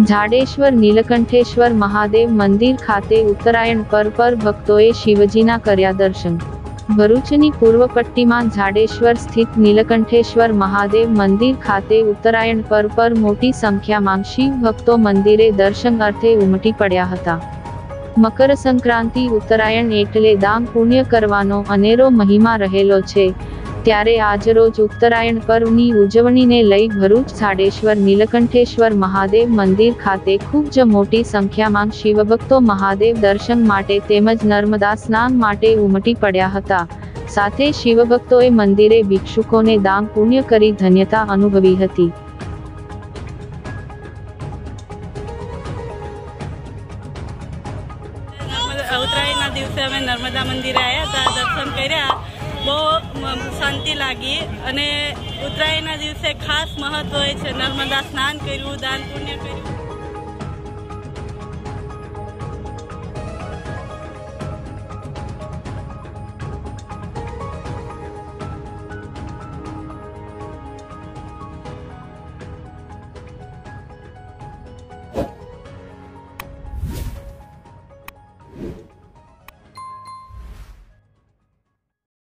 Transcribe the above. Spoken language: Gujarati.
જાડેશ્વર નીલકંઠેશ્વર મહાદેવ મંદિર ખાતે ઉત્તરાયણ પર ભક્તોએ શિવજીના કર્યા દર્શન। ભરૂચની પૂર્વ પટ્ટીમાં જાડેશ્વર સ્થિત નીલકંઠેશ્વર મહાદેવ મંદિર ખાતે ઉત્તરાયણ પર મોટી સંખ્યામાં શિવ ભક્તો મંદિરે દર્શન અર્થે ઉમટી પડ્યા હતા। મકર સંક્રાંતિ ઉત્તરાયણ એટલે દાન પુણ્ય કરવાનો અનેરો મહિમા રહેલો છે, ત્યારે આજરોજ ઉત્તરાયણ પર્વની ઉજવણીને લઈ ભરૂચ જાડેશ્વર નીલકંઠેશ્વર મહાદેવ મંદિર ખાતે ખૂબ જ મોટી સંખ્યામાં શિવભક્તો મહાદેવ દર્શન માટે તેમજ નર્મદા સ્નાન માટે ઉમટી પડ્યા હતા। સાથે શિવભક્તોએ મંદિરે ભિક્ષુકોને દાન પુણ્ય કરી ધન્યતા અનુભવી હતી। ઉત્તરાયણના દિવસે અમે નર્મદા મંદિરે આવ્યા હતા, દર્શન કર્યા, બહુ શાંતિ લાગી। અને ઉત્તરાયણના દિવસે ખાસ મહત્વ હોય છે, નર્મદા સ્નાન કર્યું, દાન પુણ્ય કર્યું।